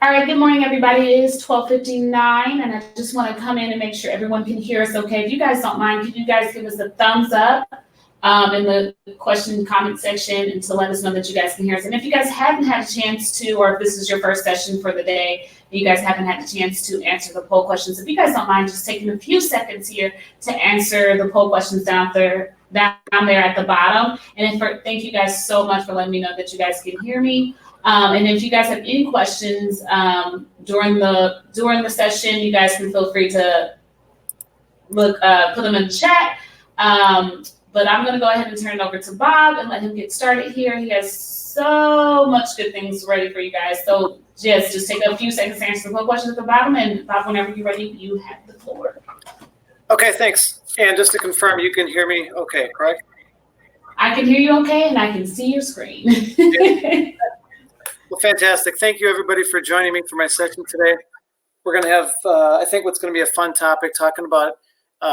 All right, good morning, everybody. It is 12:59, and I just want to come in and make sure everyone can hear us okay. If you guys don't mind, could you guys give us a thumbs up in the question and comment section and to let us know that you guys can hear us. And if you guys haven't had a chance to, or if this is your first session for the day, and you guys haven't had a chance to answer the poll questions, if you guys don't mind just taking a few seconds here to answer the poll questions down there at the bottom. And thank you guys so much for letting me know that you guys can hear me. And if you guys have any questions during the session, you guys can feel free to put them in the chat. But I'm going to go ahead and turn it over to Bob and let him get started here. He has so much good things ready for you guys. So just take a few seconds to answer the questions at the bottom, and Bob, whenever you're ready, you have the floor. Okay, thanks. And just to confirm, you can hear me okay, correct? I can hear you okay, and I can see your screen. Well, fantastic. Thank you, everybody, for joining me for my session today. We're going to have, I think, what's going to be a fun topic, talking about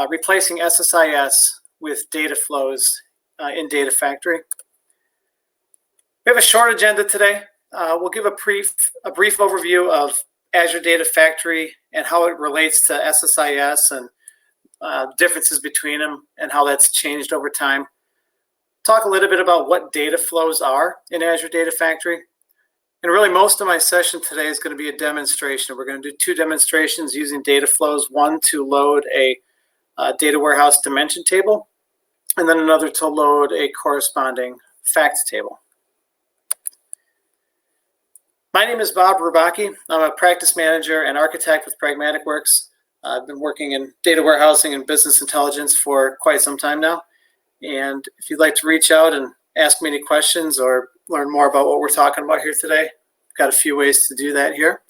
replacing SSIS with data flows in Data Factory. We have a short agenda today. We'll give a brief overview of Azure Data Factory and how it relates to SSIS and differences between them and how that's changed over time. Talk a little bit about what data flows are in Azure Data Factory. And really, most of my session today is going to be a demonstration. We're going to do two demonstrations using data flows, one to load a data warehouse dimension table, and then another to load a corresponding facts table. My name is Bob Rubocki. I'm a practice manager and architect with Pragmatic Works. I've been working in data warehousing and business intelligence for quite some time now. And if you'd like to reach out and ask me any questions or learn more about what we're talking about here today, I've got a few ways to do that here.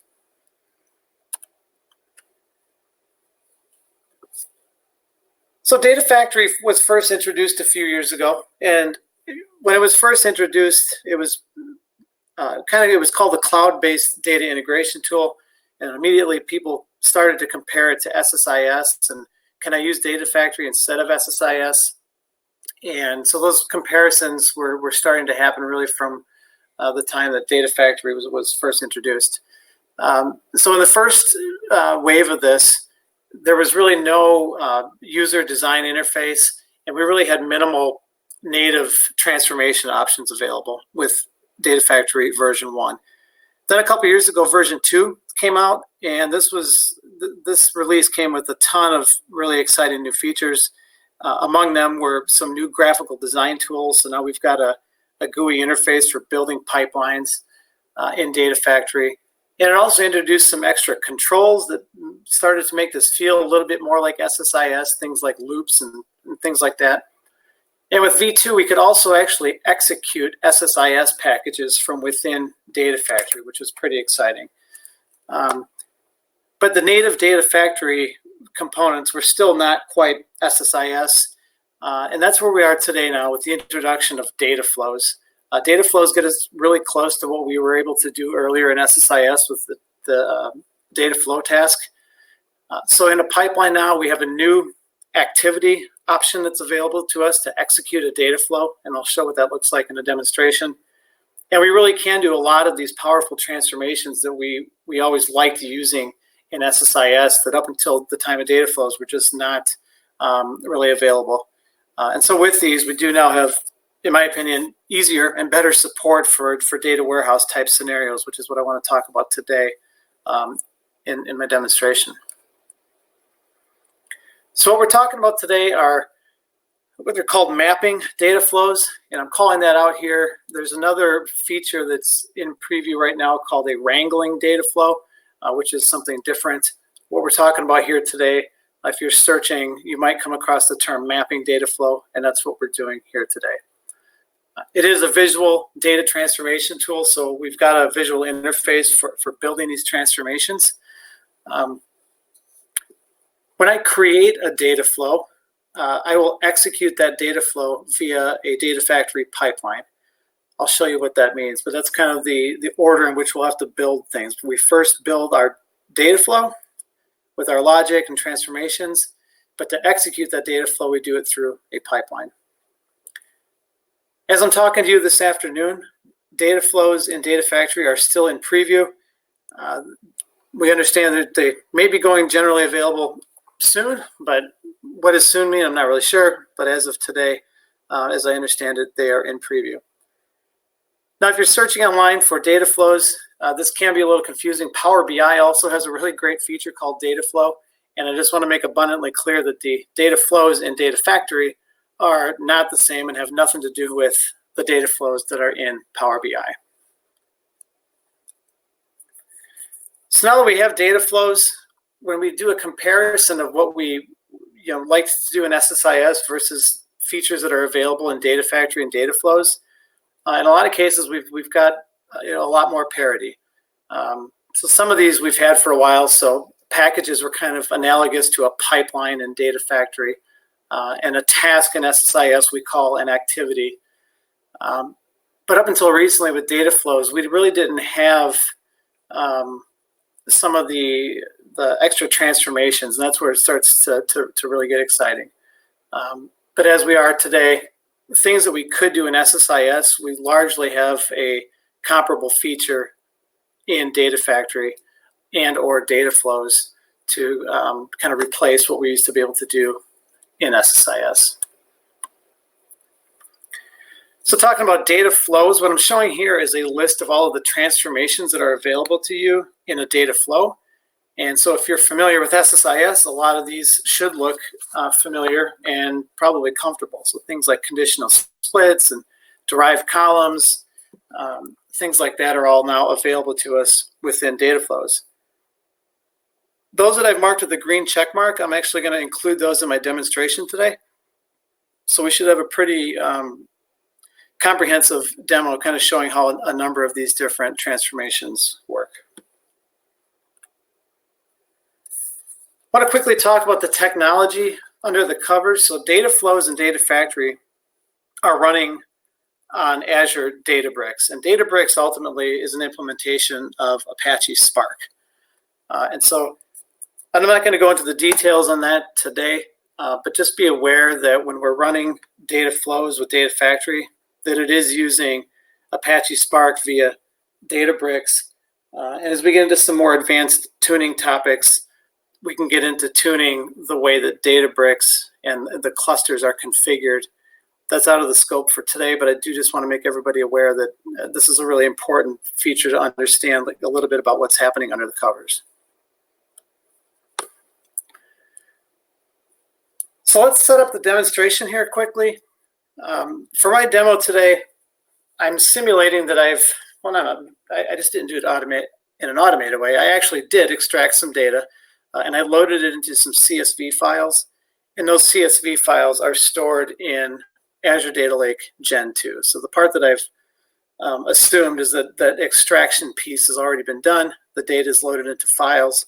So Data Factory was first introduced a few years ago, and when it was first introduced, it was called the cloud-based data integration tool, and immediately people started to compare it to SSIS, and can I use Data Factory instead of SSIS? And so those comparisons were starting to happen really from the time that Data Factory was first introduced. So in the first wave of this, there was really no user design interface, and we really had minimal native transformation options available with Data Factory version 1. Then a couple years ago, version 2 came out, and this release came with a ton of really exciting new features. Among them were some new graphical design tools. So now we've got a GUI interface for building pipelines in Data Factory. And it also introduced some extra controls that started to make this feel a little bit more like SSIS, things like loops and things like that. And with V2, we could also actually execute SSIS packages from within Data Factory, which was pretty exciting. But the native Data Factory components were still not quite SSIS. And that's where we are today now with the introduction of data flows. Data flows get us really close to what we were able to do earlier in SSIS with the data flow task. So in a pipeline now, we have a new activity option that's available to us to execute a data flow, and I'll show what that looks like in a demonstration. And we really can do a lot of these powerful transformations that we always liked using in SSIS that up until the time of data flows were just not really available. And so with these, we do now have, in my opinion, easier and better support for data warehouse type scenarios, which is what I want to talk about today in my demonstration. So what we're talking about today are what they're called mapping data flows, and I'm calling that out here. There's another feature that's in preview right now called a wrangling data flow, which is something different. What we're talking about here today, if you're searching, you might come across the term mapping data flow, and that's what we're doing here today. It is a visual data transformation tool, so we've got a visual interface for building these transformations. When I create a data flow, I will execute that data flow via a Data Factory pipeline. I'll show you what that means, but that's kind of the order in which we'll have to build things. We first build our data flow with our logic and transformations, but to execute that data flow, we do it through a pipeline. As I'm talking to you this afternoon, data flows in Data Factory are still in preview. We understand that they may be going generally available soon, but what does soon mean? I'm not really sure. But as of today, as I understand it, they are in preview. Now, if you're searching online for data flows, this can be a little confusing. Power BI also has a really great feature called Data Flow. And I just want to make abundantly clear that the data flows in Data Factory are not the same and have nothing to do with the data flows that are in Power BI. So now that we have data flows, when we do a comparison of what we like to do in SSIS versus features that are available in Data Factory and data flows, in a lot of cases we've got a lot more parity. So some of these we've had for a while. So packages were kind of analogous to a pipeline in Data Factory, and a task in SSIS we call an activity. But up until recently with data flows, we really didn't have some of the extra transformations, and that's where it starts to really get exciting. But as we are today, things that we could do in SSIS, we largely have a comparable feature in Data Factory and or data flows to kind of replace what we used to be able to do in SSIS. So talking about data flows, what I'm showing here is a list of all of the transformations that are available to you in a data flow. And so if you're familiar with SSIS, a lot of these should look familiar and probably comfortable. So things like conditional splits and derived columns, things like that are all now available to us within data flows. Those that I've marked with the green check mark, I'm actually going to include those in my demonstration today. So we should have a pretty comprehensive demo kind of showing how a number of these different transformations work. I want to quickly talk about the technology under the covers. So data flows and Data Factory are running on Azure Databricks. And Databricks ultimately is an implementation of Apache Spark. And so I'm not going to go into the details on that today, but just be aware that when we're running data flows with Data Factory, that it is using Apache Spark via Databricks. And as we get into some more advanced tuning topics, we can get into tuning the way that Databricks and the clusters are configured. That's out of the scope for today, but I do just want to make everybody aware that this is a really important feature to understand a little bit about what's happening under the covers. So let's set up the demonstration here quickly. For my demo today, I'm simulating that I just didn't do it in an automated way. I actually did extract some data, and I loaded it into some CSV files. And those CSV files are stored in Azure Data Lake Gen 2. So the part that I've assumed is that that extraction piece has already been done. The data is loaded into files,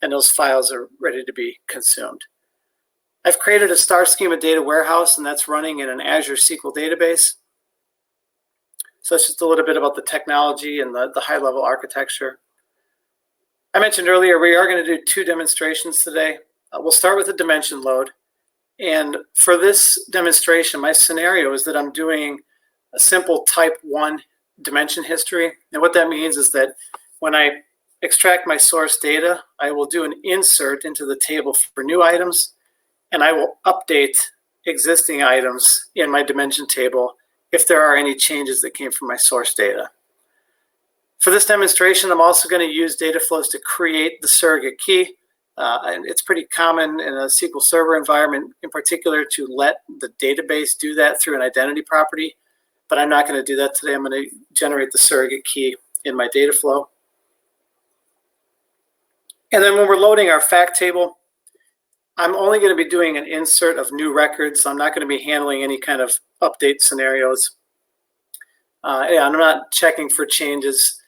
and those files are ready to be consumed. I've created a star schema data warehouse, and that's running in an Azure SQL database. So that's just a little bit about the technology and the high-level architecture. I mentioned earlier, we are going to do two demonstrations today. We'll start with a dimension load. And for this demonstration, my scenario is that I'm doing a simple type 1 dimension history. And what that means is that when I extract my source data, I will do an insert into the table for new items, and I will update existing items in my dimension table if there are any changes that came from my source data. For this demonstration, I'm also going to use Dataflows to create the surrogate key. And it's pretty common in a SQL Server environment, in particular, to let the database do that through an identity property. But I'm not going to do that today. I'm going to generate the surrogate key in my data flow. And then when we're loading our fact table, I'm only going to be doing an insert of new records. So I'm not going to be handling any kind of update scenarios. I'm not checking for changes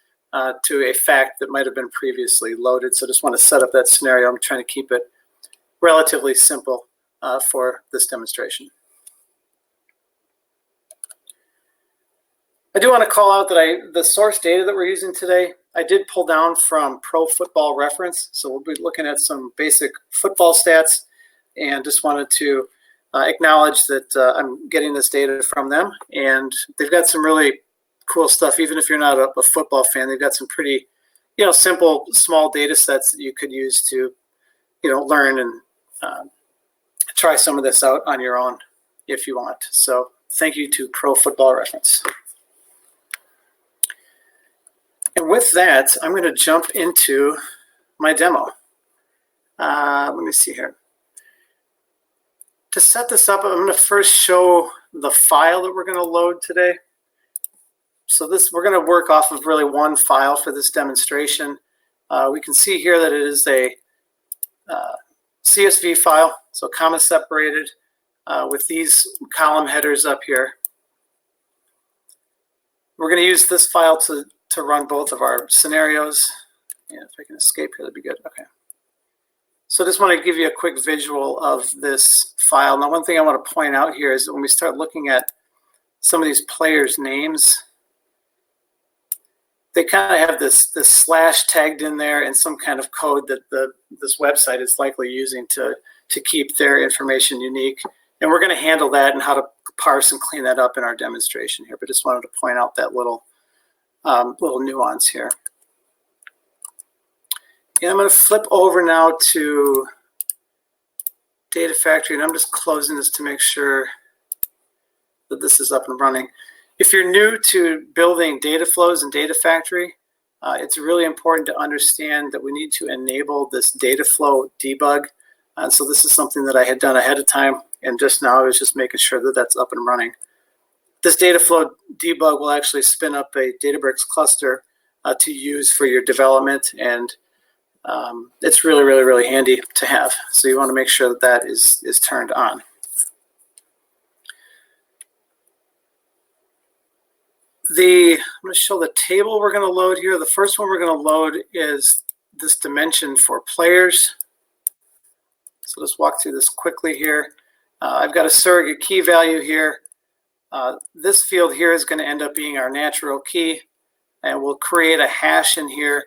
to a fact that might have been previously loaded. So I just want to set up that scenario. I'm trying to keep it relatively simple for this demonstration. I do want to call out that the source data that we're using today, I did pull down from Pro Football Reference. So we'll be looking at some basic football stats, and just wanted to acknowledge that I'm getting this data from them. And they've got some really cool stuff. Even if you're not a football fan, they've got some pretty simple, small data sets that you could use to, learn and try some of this out on your own if you want. So thank you to Pro Football Reference. And with that, I'm going to jump into my demo. Let me see here. To set this up, I'm going to first show the file that we're going to load today. So we're going to work off of really one file for this demonstration. We can see here that it is a CSV file, so comma separated with these column headers up here. We're going to use this file to run both of our scenarios. Yeah, if I can escape here, that'd be good. Okay. So I just want to give you a quick visual of this file. Now, one thing I want to point out here is that when we start looking at some of these players' names, they kind of have this slash tagged in there and some kind of code that this website is likely using to keep their information unique. And we're going to handle that and how to parse and clean that up in our demonstration here. But just wanted to point out that little nuance here. And I'm going to flip over now to Data Factory, and I'm just closing this to make sure that this is up and running. If you're new to building data flows in Data Factory, it's really important to understand that we need to enable this data flow debug. And so this is something that I had done ahead of time, and just now I was just making sure that that's up and running. This data flow debug will actually spin up a Databricks cluster to use for your development, and it's really, really, really handy to have. So you want to make sure that that is turned on. I'm going to show the table we're going to load here. The first one we're going to load is this dimension for players. So let's walk through this quickly here. I've got a surrogate key value here. This field here is going to end up being our natural key, and we'll create a hash in here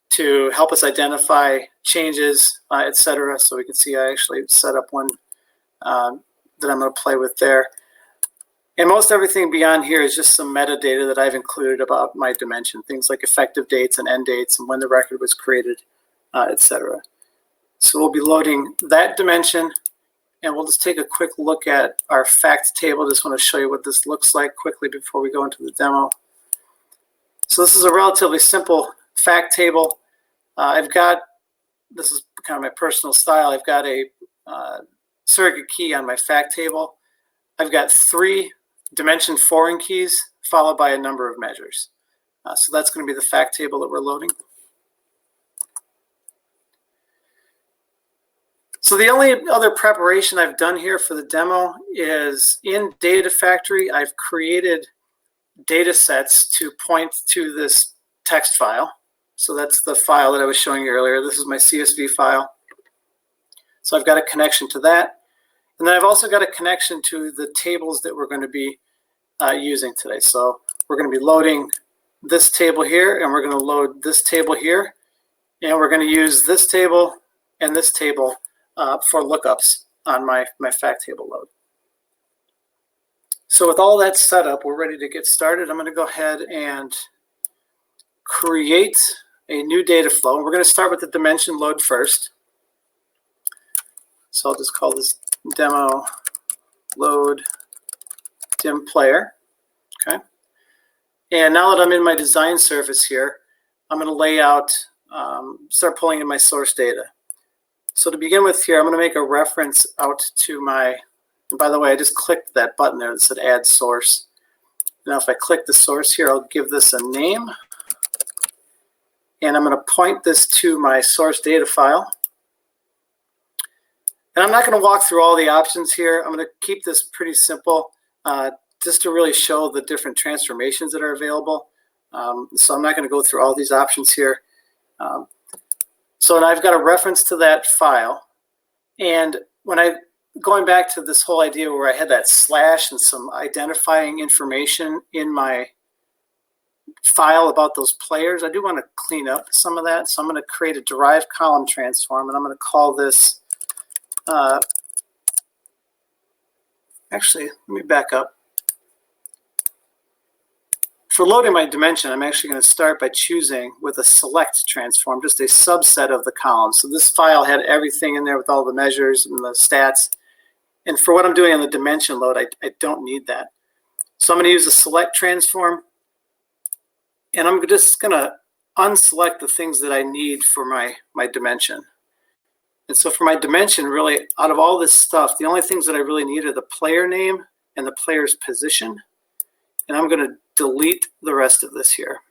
to help us identify changes, etc. So we can see I actually set up one that I'm going to play with there. And most everything beyond here is just some metadata that I've included about my dimension, things like effective dates and end dates and when the record was created, etc. So we'll be loading that dimension, and we'll just take a quick look at our fact table. Just want to show you what this looks like quickly before we go into the demo. So this is a relatively simple fact table. This is kind of my personal style. I've got a surrogate key on my fact table. I've got 3 dimension foreign keys followed by a number of measures. So that's going to be the fact table that we're loading. So the only other preparation I've done here for the demo is in Data Factory, I've created data sets to point to this text file. So that's the file that I was showing you earlier. This is my CSV file. So I've got a connection to that. And then I've also got a connection to the tables that we're going to be using today. So we're going to be loading this table here, and we're going to load this table here. And we're going to use this table and this table for lookups on my fact table load. So with all that set up, we're ready to get started. I'm going to go ahead and create a new data flow. We're going to start with the dimension load first. So I'll just call this demo load dim player. Okay. And now that I'm in my design surface here, I'm going to lay out, start pulling in my source data. So to begin with here, I'm going to make a reference out to my, and by the way, I just clicked that button there that said add source. Now if I click the source here, I'll give this a name. And I'm going to point this to my source data file. And I'm not going to walk through all the options here. I'm going to keep this pretty simple just to really show the different transformations that are available. So I'm not going to go through all these options here. So now I've got a reference to that file. And when going back to this whole idea where I had that slash and some identifying information in my file about those players, I do want to clean up some of that. So I'm going to create a derived column transform, and I'm going to call this, actually, let me back up. For loading my dimension, I'm actually going to start by choosing with a select transform, just a subset of the columns. So this file had everything in there with all the measures and the stats. And for what I'm doing on the dimension load, I don't need that. So I'm going to use a select transform. And I'm just going to unselect the things that I need for my dimension. And so for my dimension, really, out of all this stuff, the only things that I really need are the player name and the player's position. And I'm going to delete the rest of this here.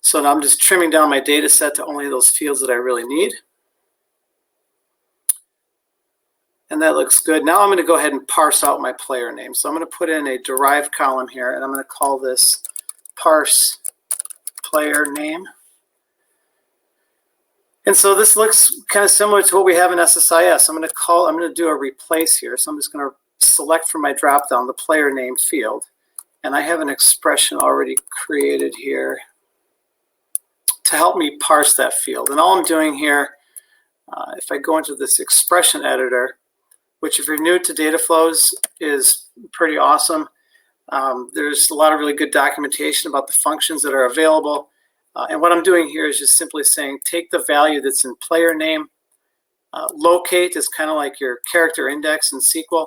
So now I'm just trimming down my data set to only those fields that I really need. And that looks good. Now I'm going to go ahead and parse out my player name. So I'm going to put in a derived column here, and I'm going to call this parse player name. And so this looks kind of similar to what we have in SSIS. I'm going to do a replace here. So I'm just going to select from my dropdown the player name field. And I have an expression already created here to help me parse that field. And all I'm doing here, if I go into this expression editor, which if you're new to Dataflows is pretty awesome. There's a lot of really good documentation about the functions that are available. And what I'm doing here is just simply saying, take the value that's in player name. Locate is kind of like your character index in SQL.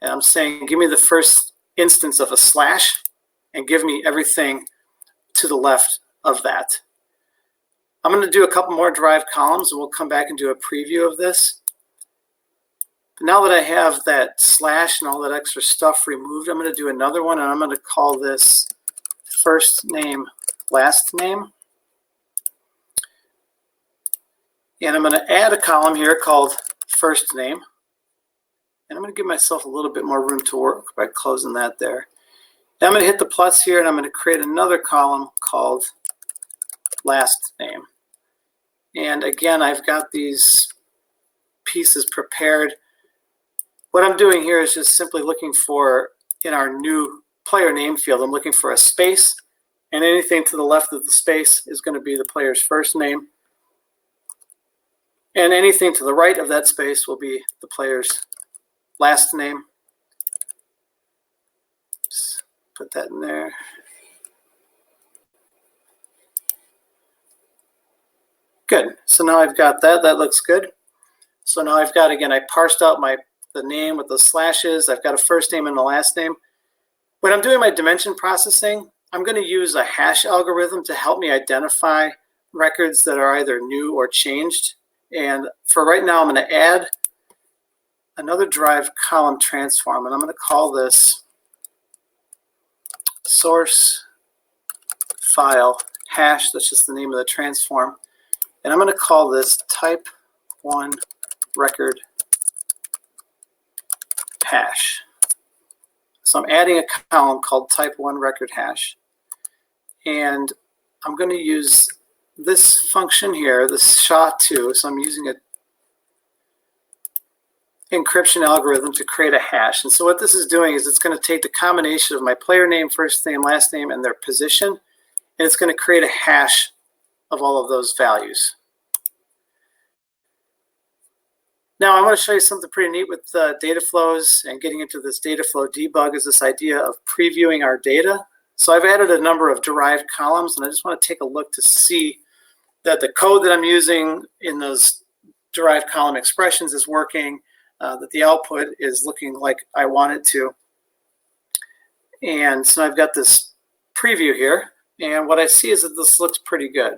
And I'm saying, give me the first instance of a slash and give me everything to the left of that. I'm going to do a couple more derived columns and we'll come back and do a preview of this. But now that I have that slash and all that extra stuff removed, I'm going to do another one and I'm going to call this first name, last name. And I'm going to add a column here called first name. And I'm going to give myself a little bit more room to work by closing that there. Now I'm going to hit the plus here and I'm going to create another column called last name. And again, I've got these pieces prepared. What I'm doing here is just simply looking for, in our new player name field, I'm looking for a space, and anything to the left of the space is going to be the player's first name. And anything to the right of that space will be the player's last name. Just put that in there. Good. So now I've got that. That looks good. So now I've got, again, I parsed out the name with the slashes. I've got a first name and a last name. When I'm doing my dimension processing, I'm going to use a hash algorithm to help me identify records that are either new or changed. And for right now, I'm going to add another derived column transform, and I'm going to call this source file hash. That's just the name of the transform. And I'm going to call this type 1 record hash. So I'm adding a column called type 1 record hash. And I'm going to use this function here, this SHA-2. So I'm using an encryption algorithm to create a hash. And so what this is doing is it's going to take the combination of my player name, first name, last name, and their position, and it's going to create a hash of all of those values. Now I want to show you something pretty neat with Dataflows and getting into this Dataflow debug is this idea of previewing our data. So I've added a number of derived columns, and I just want to take a look to see that the code that I'm using in those derived column expressions is working, that the output is looking like I want it to. And so I've got this preview here, and what I see is that this looks pretty good.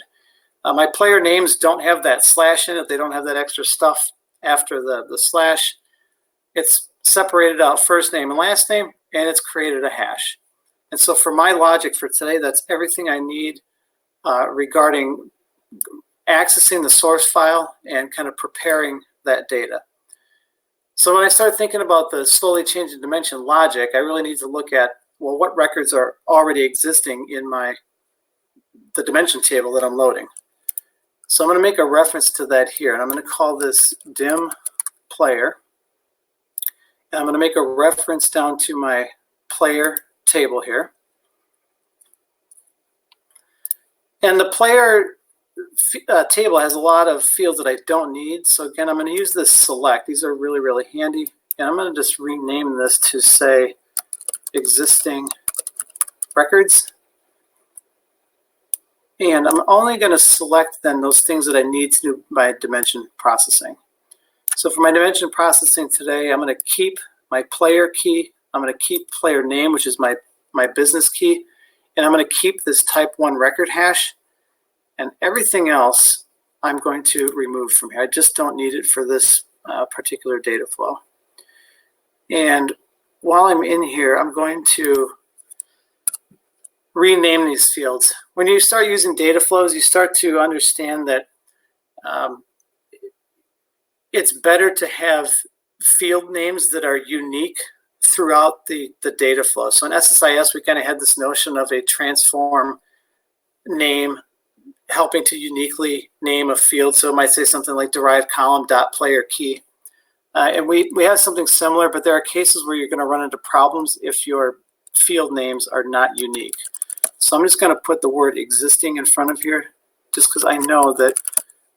My player names don't have that slash in it. They don't have that extra stuff after the slash. It's separated out first name and last name, and it's created a hash. And so for my logic for today, that's everything I need regarding accessing the source file and kind of preparing that data. So when I start thinking about the slowly changing dimension logic, I really need to look at, well, what records are already existing in the dimension table that I'm loading. So I'm going to make a reference to that here, and I'm going to call this dim player. And I'm going to make a reference down to my player table here. And the player table has a lot of fields that I don't need. So again, I'm going to use this select. These are really, really handy. And I'm going to just rename this to say existing records. And I'm only going to select then those things that I need to do my dimension processing. So for my dimension processing today, I'm going to keep my player key. I'm going to keep player name, which is my business key. And I'm going to keep this type 1 record hash. And everything else I'm going to remove from here. I just don't need it for this particular data flow. And while I'm in here, I'm going to rename these fields. When you start using data flows, you start to understand that it's better to have field names that are unique throughout the data flow. So in SSIS, we kind of had this notion of a transform name helping to uniquely name a field. So it might say something like derived column dot player key. And we have something similar, but there are cases where you're going to run into problems if your field names are not unique. So I'm just going to put the word existing in front of here, just because I know that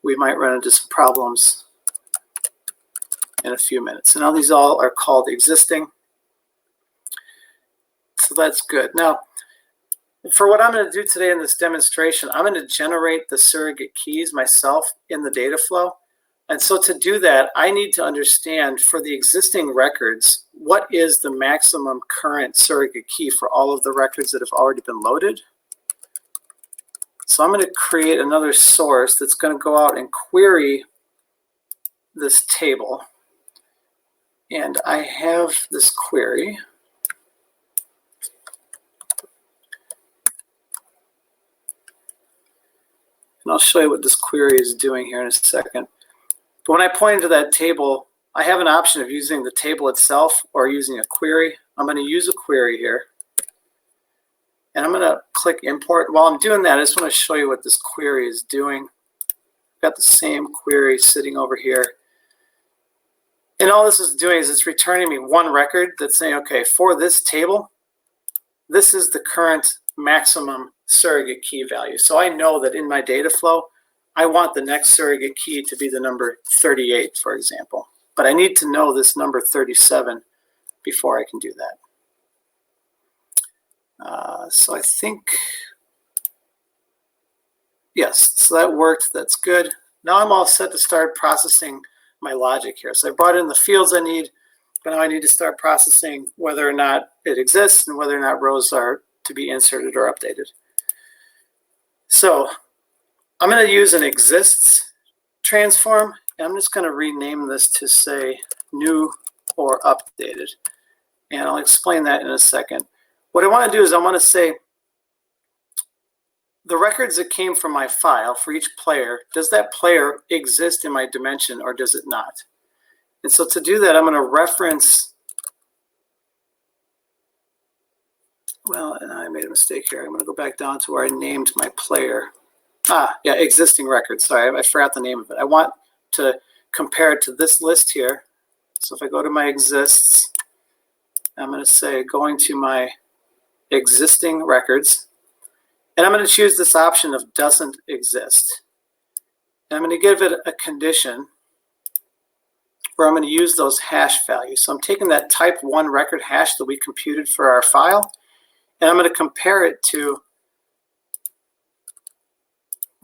we might run into some problems in a few minutes. And now these all are called existing. So that's good. Now, for what I'm going to do today in this demonstration, I'm going to generate the surrogate keys myself in the data flow. And so to do that, I need to understand for the existing records, what is the maximum current surrogate key for all of the records that have already been loaded. So I'm going to create another source that's going to go out and query this table. And I have this query. And I'll show you what this query is doing here in a second. But when I point to that table, I have an option of using the table itself or using a query. I'm going to use a query here. And I'm going to click import. While I'm doing that, I just want to show you what this query is doing. I've got the same query sitting over here. And all this is doing is it's returning me one record that's saying, okay, for this table, this is the current maximum surrogate key value. So I know that in my data flow, I want the next surrogate key to be the number 38, for example. But I need to know this number 37 before I can do that. So I think, yes, so that worked. That's good. Now I'm all set to start processing my logic here. So I brought in the fields I need, but now I need to start processing whether or not it exists and whether or not rows are to be inserted or updated. So I'm going to use an exists transform, and I'm just going to rename this to say new or updated. And I'll explain that in a second. What I want to do is I want to say the records that came from my file for each player, does that player exist in my dimension or does it not? And so to do that, I'm going to reference, well, I made a mistake here. I'm going to go back down to where I named my player. Yeah, existing records. Sorry, I forgot the name of it. I want to compare it to this list here. So if I go to my exists, I'm going to say going to my existing records. And I'm going to choose this option of doesn't exist. And I'm going to give it a condition where I'm going to use those hash values. So I'm taking that type 1 record hash that we computed for our file, and I'm going to compare it to,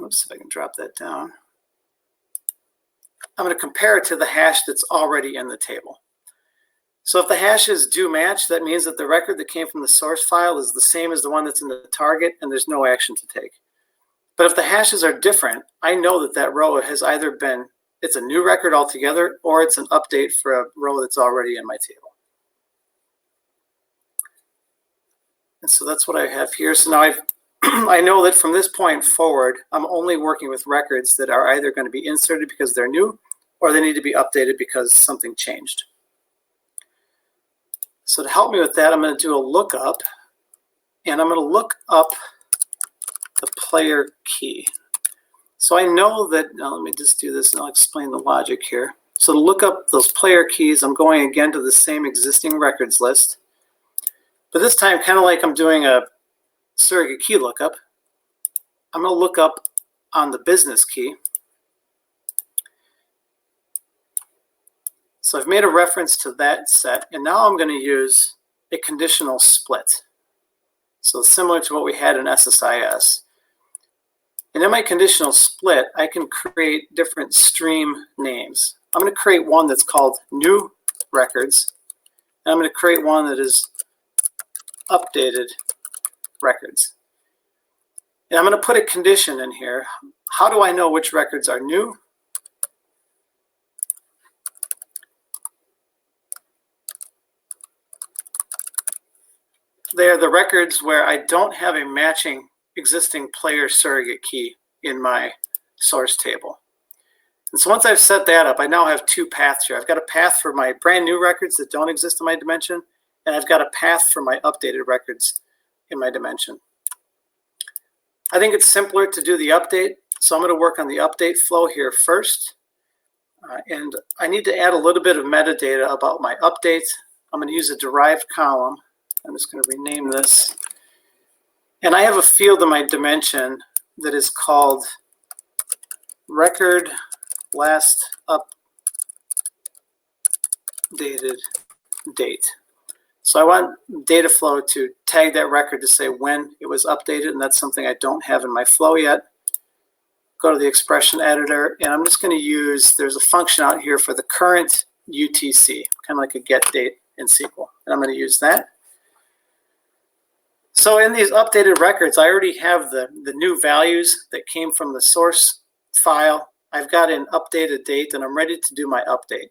oops, if I can drop that down. I'm going to compare it to the hash that's already in the table. So if the hashes do match, that means that the record that came from the source file is the same as the one that's in the target, and there's no action to take. But if the hashes are different, I know that that row has either been, it's a new record altogether, or it's an update for a row that's already in my table. And so that's what I have here. So now I know that from this point forward, I'm only working with records that are either going to be inserted because they're new, or they need to be updated because something changed. So to help me with that, I'm going to do a lookup, and I'm going to look up the player key. So I know that, now let me just do this and I'll explain the logic here. So to look up those player keys, I'm going again to the same existing records list. But this time, kind of like I'm doing a surrogate key lookup, I'm going to look up on the business key. So I've made a reference to that set, and now I'm going to use a conditional split. So similar to what we had in SSIS. And in my conditional split, I can create different stream names. I'm going to create one that's called new records. And I'm going to create one that is updated records. And I'm going to put a condition in here. How do I know which records are new? They are the records where I don't have a matching existing player surrogate key in my source table. And so once I've set that up, I now have two paths here. I've got a path for my brand new records that don't exist in my dimension, and I've got a path for my updated records in my dimension. I think it's simpler to do the update, so I'm going to work on the update flow here first. And I need to add a little bit of metadata about my updates. I'm going to use a derived column. I'm just going to rename this. And I have a field in my dimension that is called record last updated date. So I want Dataflow to tag that record to say when it was updated, and that's something I don't have in my flow yet. Go to the expression editor, and I'm just going to use, there's a function out here for the current UTC, kind of like a get date in SQL. And I'm going to use that. So in these updated records, I already have the new values that came from the source file. I've got an updated date, and I'm ready to do my update.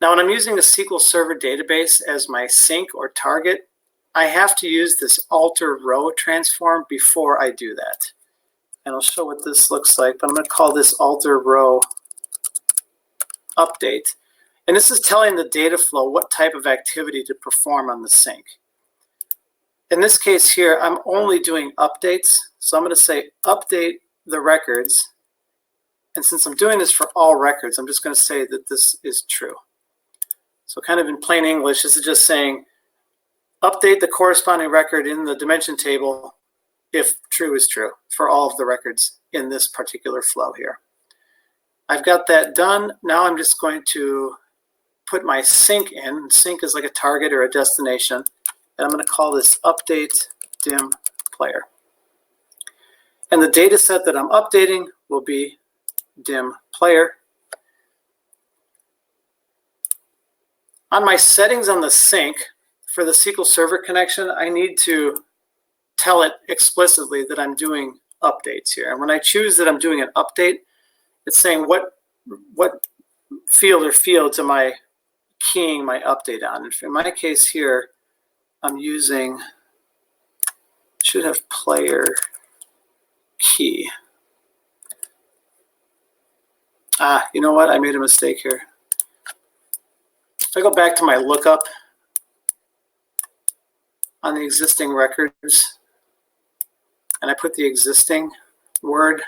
Now, when I'm using a SQL Server database as my sink or target, I have to use this alter row transform before I do that. And I'll show what this looks like, but I'm going to call this alter row update. And this is telling the data flow what type of activity to perform on the sink. In this case here, I'm only doing updates. So I'm going to say update the records. And since I'm doing this for all records, I'm just going to say that this is true. So kind of in plain English, this is just saying update the corresponding record in the dimension table if true is true for all of the records in this particular flow here. I've got that done. Now I'm just going to put my sink in. Sink is like a target or a destination. And I'm going to call this update dim player. And the data set that I'm updating will be dim player. On my settings on the sink for the SQL Server connection, I need to tell it explicitly that I'm doing updates here. And when I choose that I'm doing an update, it's saying what field or fields am I keying my update on. And in my case here, I'm using, should have player key. You know what? I made a mistake here. If I go back to my lookup on the existing records, and I put the existing word,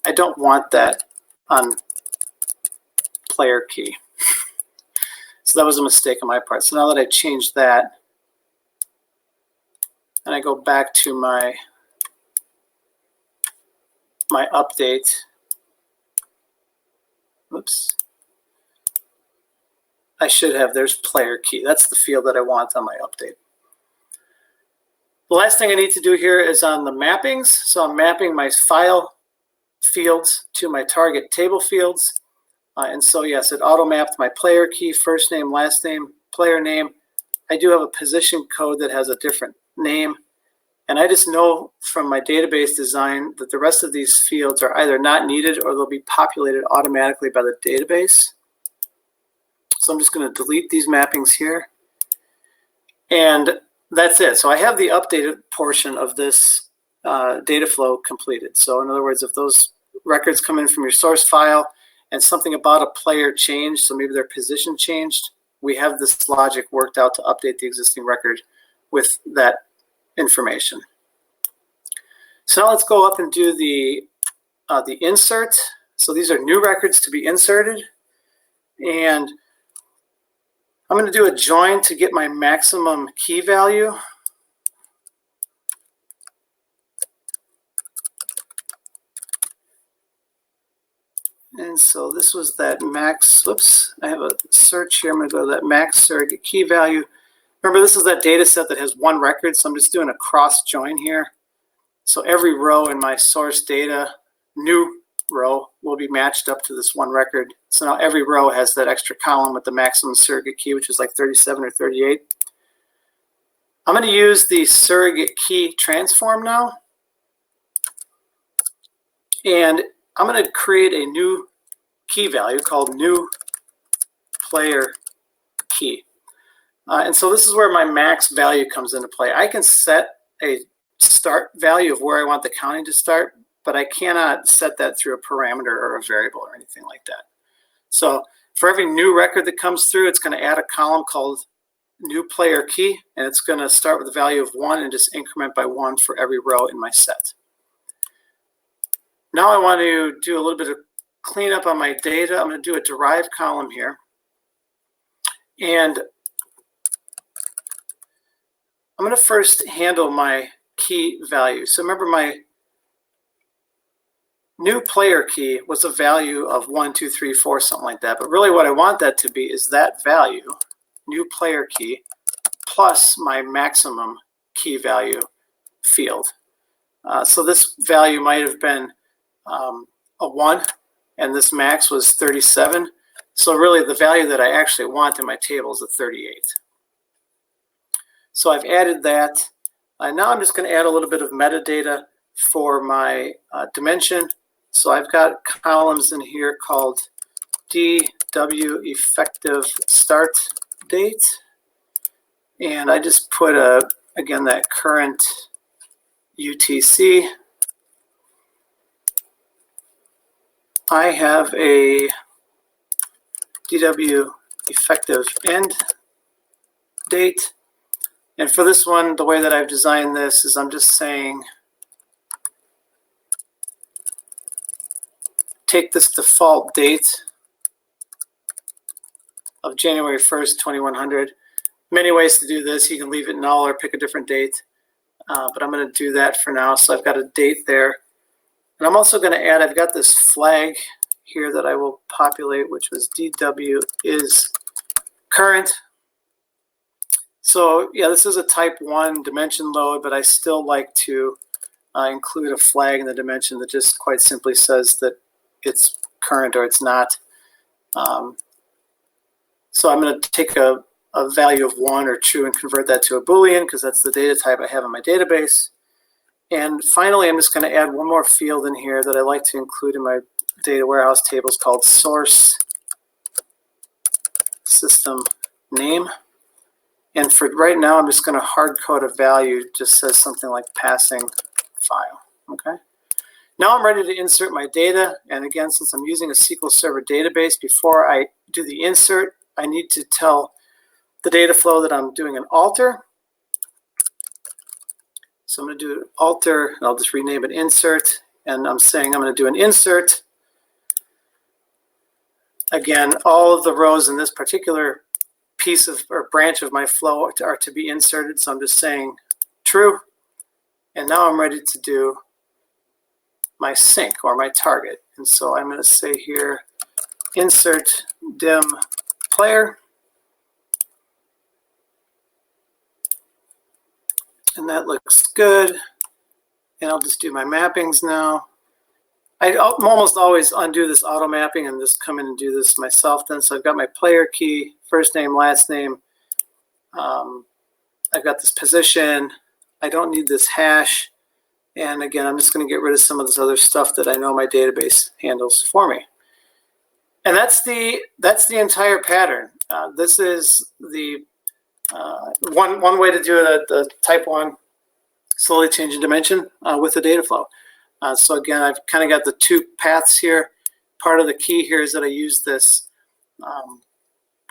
I don't want that on player key. So that was a mistake on my part. So now that I changed that, and I go back to my update, oops, I should have, there's player key. That's the field that I want on my update. The last thing I need to do here is on the mappings. So I'm mapping my file fields to my target table fields. And so yes, it auto-mapped my player key, first name, last name, player name. I do have a position code that has a different name. And I just know from my database design that the rest of these fields are either not needed or they'll be populated automatically by the database. So I'm just going to delete these mappings here. And that's it. So I have the updated portion of this data flow completed. So in other words, if those records come in from your source file and something about a player changed, so maybe their position changed, we have this logic worked out to update the existing record with that information. So now let's go up and do the insert. So these are new records to be inserted. And I'm going to do a join to get my maximum key value. And so this was that max, whoops, I have a search here. I'm going to go to that max surrogate key value. Remember, this is that data set that has one record, so I'm just doing a cross join here. So every row in my source data, new row, will be matched up to this one record. So now every row has that extra column with the maximum surrogate key, which is like 37 or 38. I'm going to use the surrogate key transform now. And I'm going to create a new key value called new player key. And so this is where my max value comes into play. I can set a start value of where I want the counting to start, but I cannot set that through a parameter or a variable or anything like that. So for every new record that comes through, it's going to add a column called new player key, and it's going to start with a value of 1 and just increment by 1 for every row in my set. Now I want to do a little bit of cleanup on my data. I'm going to do a derived column here. And I'm going to first handle my key value. So remember, my new player key was a value of 1, 2, 3, 4, something like that. But really what I want that to be is that value, new player key, plus my maximum key value field. So this value might have been a 1, and this max was 37. So really the value that I actually want in my table is a 38. So I've added that. Now I'm just going to add a little bit of metadata for my dimension. So I've got columns in here called DW effective start date. And I just put, again, that current UTC. I have a DW effective end date. And for this one, the way that I've designed this is I'm just saying, take this default date of January 1st, 2100. Many ways to do this. You can leave it null or pick a different date. But I'm going to do that for now. So I've got a date there. And I'm also going to add, I've got this flag here that I will populate, which was DW is current. So yeah, this is a type 1 dimension load, but I still like to include a flag in the dimension that just quite simply says that it's current or it's not. So I'm going to take a value of 1 or true and convert that to a Boolean because that's the data type I have in my database. And finally, I'm just going to add one more field in here that I like to include in my data warehouse tables called source system name. And for right now, I'm just going to hard code a value, just says something like passing file. Okay. Now I'm ready to insert my data. And again, since I'm using a SQL Server database, before I do the insert, I need to tell the data flow that I'm doing an alter. So I'm going to do alter, and I'll just rename it insert. And I'm saying I'm going to do an insert. Again, all of the rows in this particular piece of or branch of my flow are to be inserted. So I'm just saying true. And now I'm ready to do my sink or my target. And so I'm going to say here, insert dim player. And that looks good. And I'll just do my mappings now. I almost always undo this auto mapping and just come in and do this myself then. So I've got my player key, first name, last name. I've got this position. I don't need this hash. And again, I'm just going to get rid of some of this other stuff that I know my database handles for me. And that's the entire pattern. This is the one way to do it at the type 1 slowly changing dimension with the data flow. So again, I've kind of got the two paths here. Part of the key here is that I use this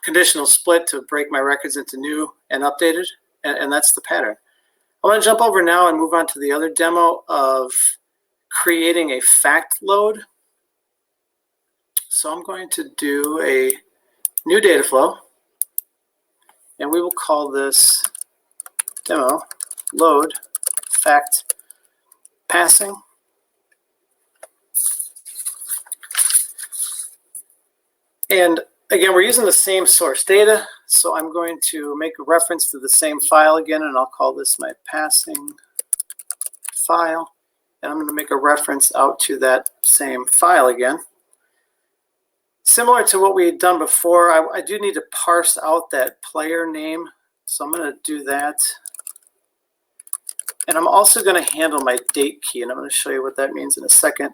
conditional split to break my records into new and updated, and that's the pattern. I want to jump over now and move on to the other demo of creating a fact load. So I'm going to do a new data flow, and we will call this demo load fact passing. And again, we're using the same source data, so I'm going to make a reference to the same file again, and I'll call this my passing file. and I'm going to make a reference out to that same file again. Similar to what we had done before, I do need to parse out that player name, so I'm going to do that. And I'm also going to handle my date key, and I'm going to show you what that means in a second.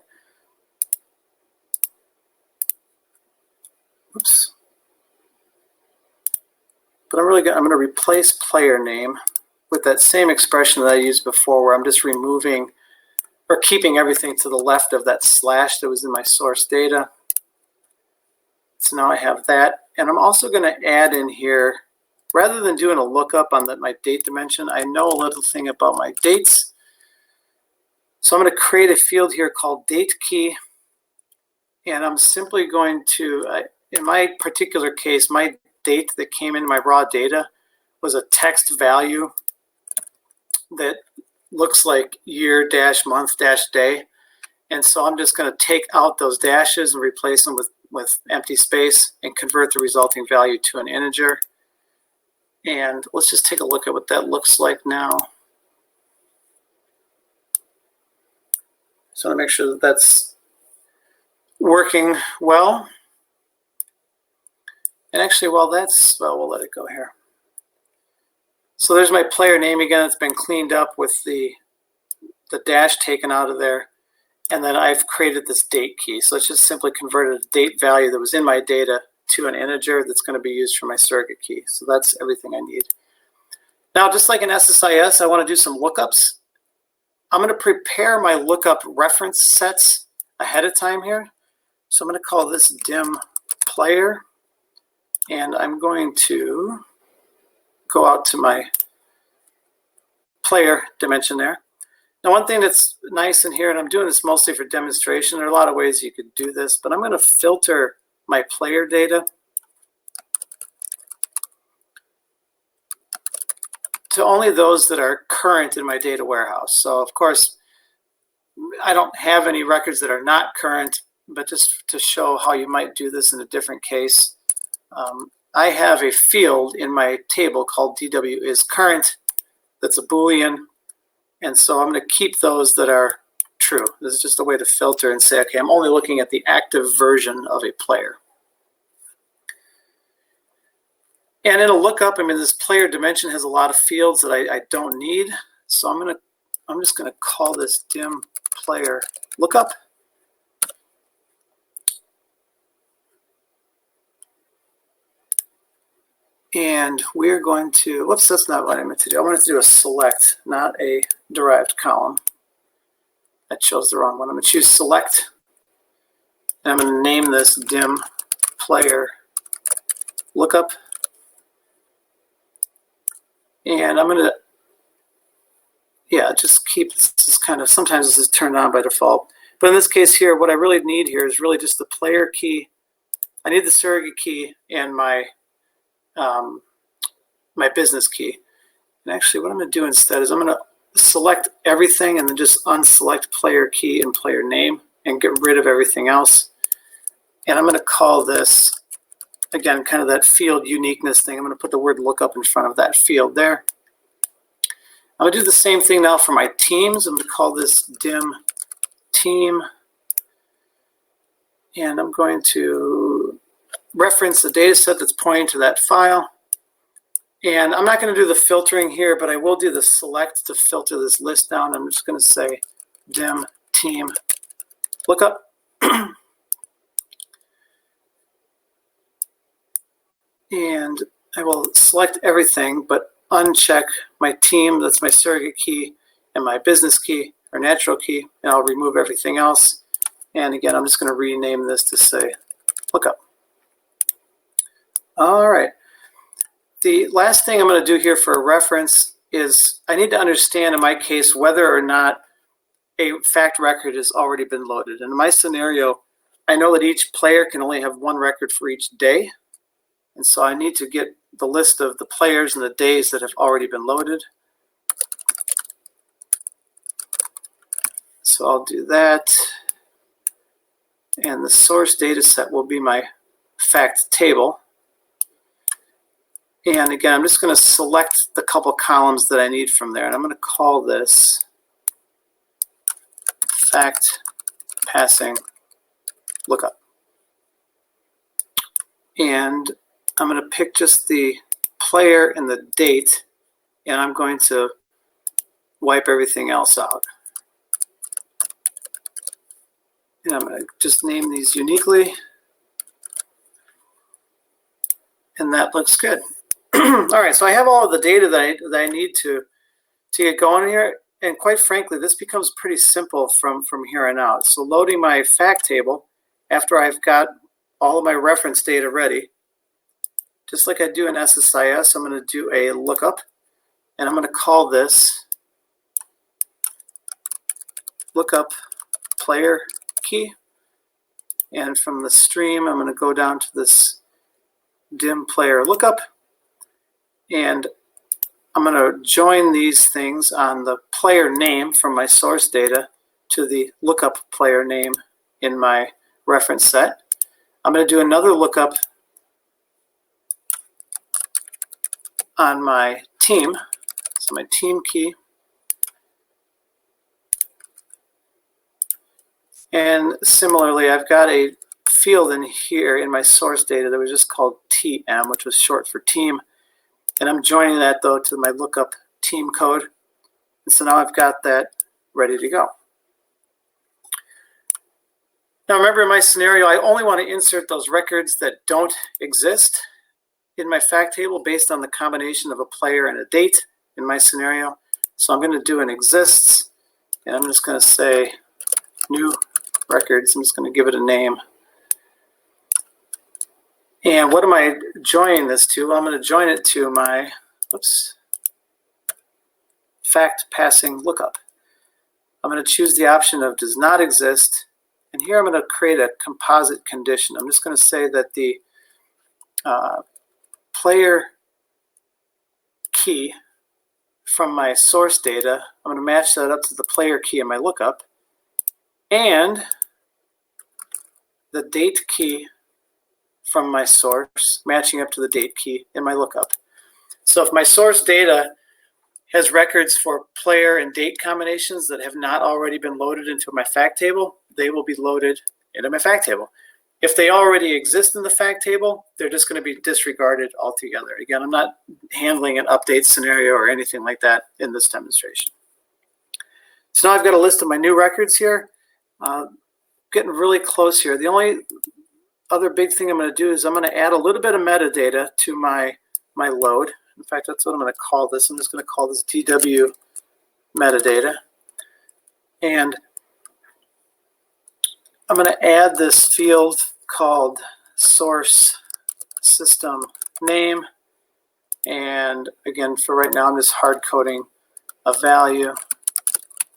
Oops. But I'm going to replace player name with that same expression that I used before, where I'm just removing or keeping everything to the left of that slash that was in my source data. So now I have that. And I'm also going to add in here, rather than doing a lookup on my date dimension, I know a little thing about my dates. So I'm going to create a field here called date key. And I'm simply going to, in my particular case, my date that came in my raw data was a text value that looks like year-month-day. And so I'm just going to take out those dashes and replace them with empty space and convert the resulting value to an integer. And let's just take a look at what that looks like now. So I want to make sure that that's working well. And actually, well, we'll let it go here. So there's my player name again. It's been cleaned up with the dash taken out of there. And then I've created this date key. So it's just simply converted a date value that was in my data to an integer that's going to be used for my surrogate key. So that's everything I need. Now, just like in SSIS, I want to do some lookups. I'm going to prepare my lookup reference sets ahead of time here. So I'm going to call this dim player. And I'm going to go out to my player dimension there. Now, one thing that's nice in here, and I'm doing this mostly for demonstration, there are a lot of ways you could do this, but I'm going to filter my player data to only those that are current in my data warehouse. So, of course, I don't have any records that are not current, but just to show how you might do this in a different case, I have a field in my table called DW_is_current that's a Boolean. And so I'm going to keep those that are true. This is just a way to filter and say, okay, I'm only looking at the active version of a player. And in a lookup, I mean, this player dimension has a lot of fields that I don't need. So I'm just going to call this dim player lookup. And we're going to, whoops, that's not what I meant to do. I wanted to do a select, not a derived column. I chose the wrong one. I'm going to choose select. And I'm going to name this dim player lookup. And I'm going to, just keep this kind of, sometimes this is turned on by default. But in this case here, what I really need here is really just the player key. I need the surrogate key and my business key. And actually what I'm going to do instead is I'm going to select everything and then just unselect player key and player name and get rid of everything else. And I'm going to call this, again, kind of that field uniqueness thing. I'm going to put the word lookup in front of that field there. I'm going to do the same thing now for my teams. I'm going to call this dim team. And I'm going to reference the data set that's pointing to that file. And I'm not going to do the filtering here, but I will do the select to filter this list down. I'm just going to say dim team lookup. And I will select everything, but uncheck my team, that's my surrogate key, and my business key or natural key, and I'll remove everything else. And again, I'm just going to rename this to say lookup. All right. The last thing I'm going to do here for a reference is I need to understand in my case whether or not a fact record has already been loaded. And in my scenario, I know that each player can only have one record for each day. And so I need to get the list of the players and the days that have already been loaded. So I'll do that. And the source data set will be my fact table. And again, I'm just going to select the couple columns that I need from there. And I'm going to call this fact passing lookup. And I'm going to pick just the player and the date, and I'm going to wipe everything else out. And I'm going to just name these uniquely. And that looks good. All right, so I have all of the data that I need to get going here. And quite frankly, this becomes pretty simple from here on out. So loading my fact table after I've got all of my reference data ready, just like I do in SSIS, I'm going to do a lookup. And I'm going to call this lookup player key. And from the stream, I'm going to go down to this dim player lookup. And I'm going to join these things on the player name from my source data to the lookup player name in my reference set. I'm going to do another lookup on my team, so my team key. And similarly, I've got a field in here in my source data that was just called TM, which was short for team. And I'm joining that, though, to my lookup team code. And so now I've got that ready to go. Now, remember in my scenario, I only want to insert those records that don't exist in my fact table based on the combination of a player and a date in my scenario. So I'm going to do an exists, and I'm just going to say new records. I'm just going to give it a name. And what am I joining this to? Well, I'm going to join it to my fact passing lookup. I'm going to choose the option of does not exist. And here I'm going to create a composite condition. I'm just going to say that the player key from my source data, I'm going to match that up to the player key in my lookup. And the date key from my source, matching up to the date key in my lookup. So if my source data has records for player and date combinations that have not already been loaded into my fact table, they will be loaded into my fact table. If they already exist in the fact table, they're just going to be disregarded altogether. Again, I'm not handling an update scenario or anything like that in this demonstration. So now I've got a list of my new records here. Getting really close here. The only other big thing I'm going to do is I'm going to add a little bit of metadata to my load. In fact, that's what I'm going to call this. I'm just going to call this DW metadata. And I'm going to add this field called source system name. And again, for right now, I'm just hard coding a value.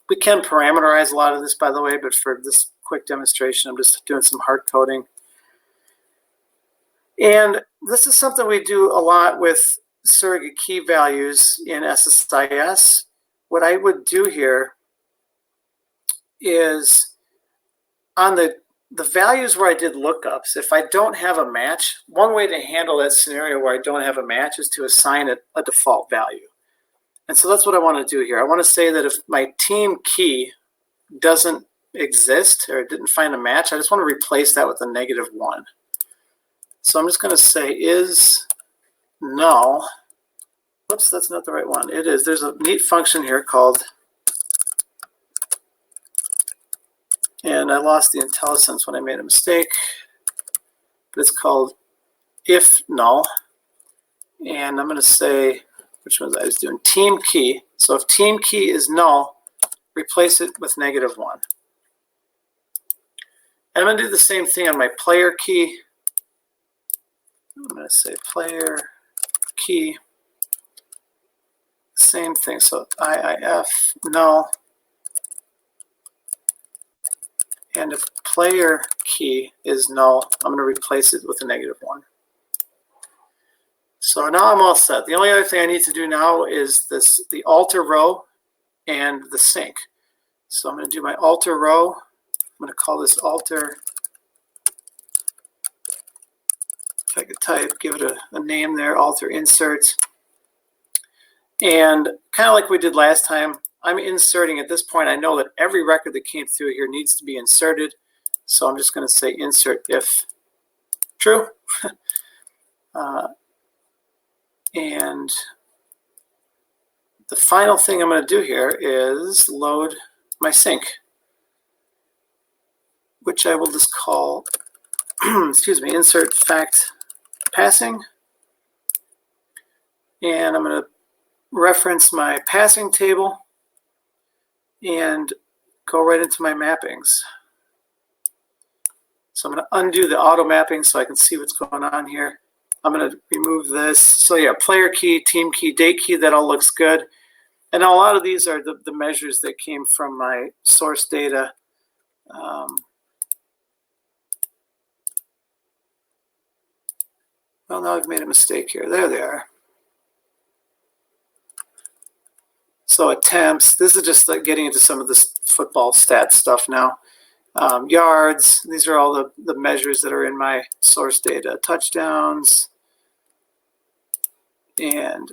We can parameterize a lot of this, by the way, but for this quick demonstration, I'm just doing some hard coding. And this is something we do a lot with surrogate key values in SSIS. What I would do here is on the values where I did lookups, if I don't have a match, one way to handle that scenario where I don't have a match is to assign it a default value. And so that's what I want to do here. I want to say that if my team key doesn't exist or didn't find a match, I just want to replace that with a -1. So I'm just going to say is null. Whoops, that's not the right one. It is. There's a neat function here called, and I lost the IntelliSense when I made a mistake, but it's called if null. And I'm going to say, which one I was doing? Team key. So if team key is null, replace it with -1. And I'm going to do the same thing on my player key. I'm going to say player key. Same thing. So IIF null. And if player key is null, I'm going to replace it with a -1. So now I'm all set. The only other thing I need to do now is the alter row and the sync. So I'm going to do my alter row. I'm going to call this alter. If I could type, give it a name there, alter insert. And kind of like we did last time, I'm inserting at this point. I know that every record that came through here needs to be inserted. So I'm just going to say insert if true. And the final thing I'm going to do here is load my sync, which I will just call, excuse me, insert fact passing. And I'm going to reference my passing table and go right into my mappings. So I'm going to undo the auto mapping so I can see what's going on here. I'm going to remove this. So yeah, player key, team key, date key, that all looks good. And a lot of these are the measures that came from my source data. Well, now I've made a mistake here. There they are. So attempts, this is just like getting into some of this football stat stuff now. Yards, these are all the measures that are in my source data. Touchdowns and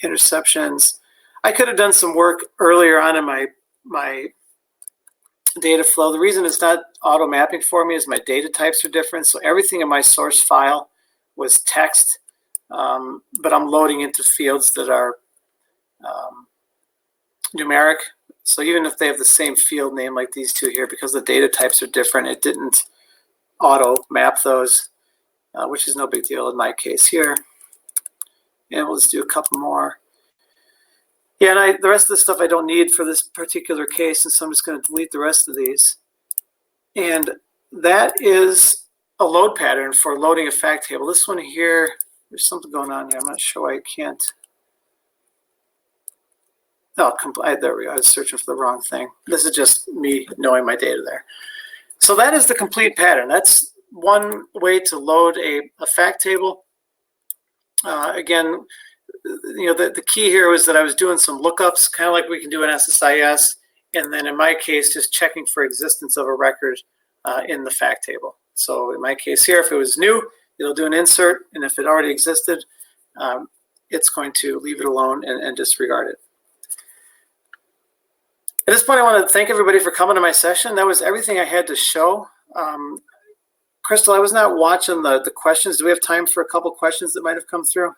interceptions. I could have done some work earlier on in my data flow. The reason it's not auto mapping for me is my data types are different. So everything in my source file was text, but I'm loading into fields that are numeric. So even if they have the same field name like these two here, because the data types are different, it didn't auto map those, which is no big deal in my case here. And we'll just do a couple more. Yeah, and the rest of the stuff I don't need for this particular case, and so I'm just going to delete the rest of these. And that is a load pattern for loading a fact table. This one here, there's something going on here. I'm not sure why I can't. Oh, there we go. I was searching for the wrong thing. This is just me knowing my data there. So that is the complete pattern. That's one way to load a fact table. Again, the key here was that I was doing some lookups, kind of like we can do in SSIS, and then in my case, just checking for existence of a record in the fact table. So in my case here, if it was new, it'll do an insert, and if it already existed, it's going to leave it alone and disregard it. At this point, I want to thank everybody for coming to my session. That was everything I had to show. Crystal, I was not watching the questions. Do we have time for a couple questions that might have come through?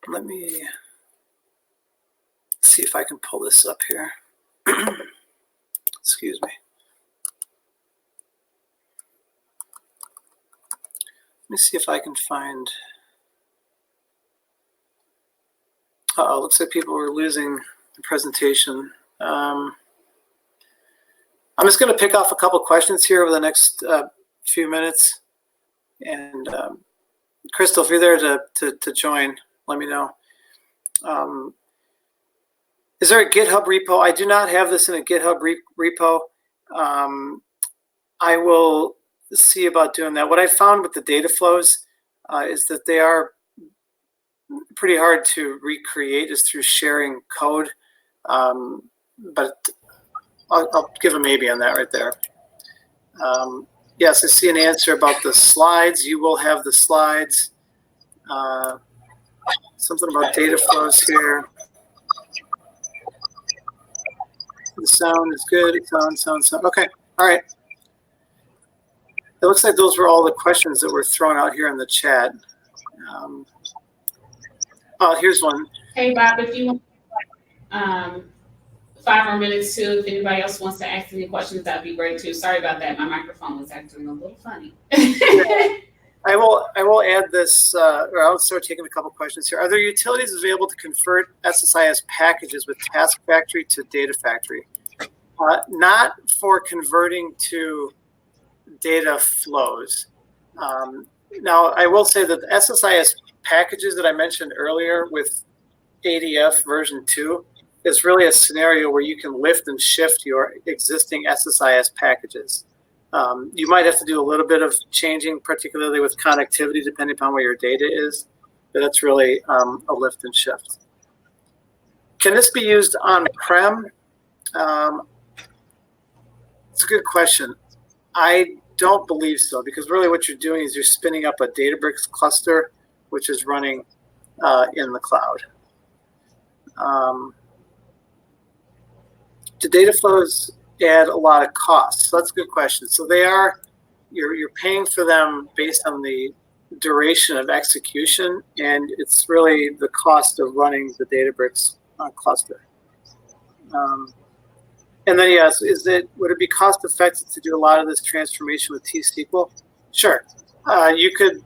Let me see if I can pull this up here. Excuse me. Let me see if I can find. Uh-oh, looks like people were losing the presentation. I'm just going to pick off a couple questions here over the next few minutes. And Crystal, if you're there to join, let me know. Is there a GitHub repo? I do not have this in a GitHub repo. I will see about doing that. What I found with the data flows is that they are pretty hard to recreate is through sharing code. But I'll give a maybe on that right there. Yes, I see an answer about the slides. You will have the slides. Something about data flows here. The sound is good. Sound. Okay, all right. It looks like those were all the questions that were thrown out here in the chat. Oh, here's one. Hey, Bob, if you want 5 more minutes too, if anybody else wants to ask any questions, that'd be great too. Sorry about that. My microphone was acting a little funny. I will add this, or I'll start taking a couple questions here. Are there utilities available to convert SSIS packages with Task Factory to Data Factory? Not for converting to data flows. Now, I will say that the SSIS packages that I mentioned earlier with ADF version 2 is really a scenario where you can lift and shift your existing SSIS packages. You might have to do a little bit of changing, particularly with connectivity, depending upon where your data is, but that's really a lift and shift. Can this be used on-prem? It's a good question. I don't believe so, because really what you're doing is you're spinning up a Databricks cluster, which is running in the cloud. Do data flows add a lot of costs? So that's a good question. So they are, you're paying for them based on the duration of execution, and it's really the cost of running the Databricks cluster. And then yes, would it be cost effective to do a lot of this transformation with T-SQL? Sure. You could,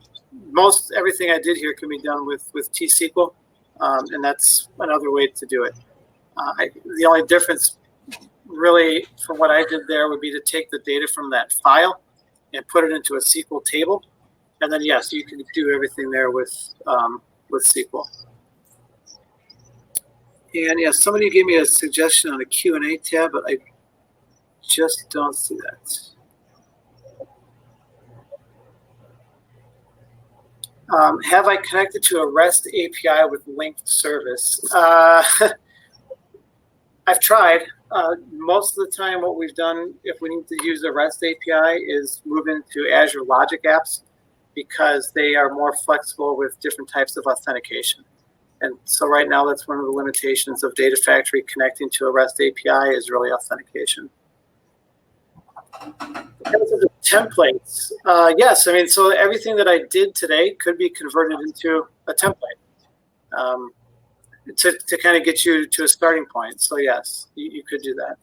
most everything I did here can be done with T-SQL, and that's another way to do it. The only difference really from what I did there would be to take the data from that file and put it into a SQL table. And then yes, you can do everything there with SQL. And yeah, somebody gave me a suggestion on a Q&A tab, but I just don't see that. Have I connected to a REST API with linked service? I've tried. Most of the time what we've done, if we need to use a REST API, is move into Azure Logic Apps, because they are more flexible with different types of authentication. And so right now, that's one of the limitations of Data Factory connecting to a REST API is really authentication. In terms of the templates, yes, I mean, so everything that I did today could be converted into a template to kind of get you to a starting point. So yes, you could do that.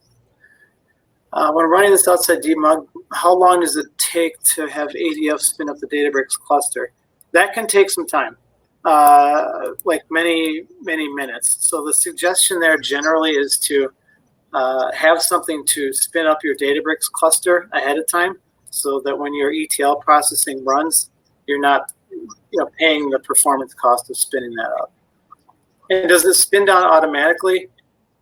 When running this outside debug, how long does it take to have ADF spin up the Databricks cluster? That can take some time, like many minutes. So the suggestion there generally is to have something to spin up your Databricks cluster ahead of time, so that when your ETL processing runs, you're not paying the performance cost of spinning that up. And does it spin down automatically?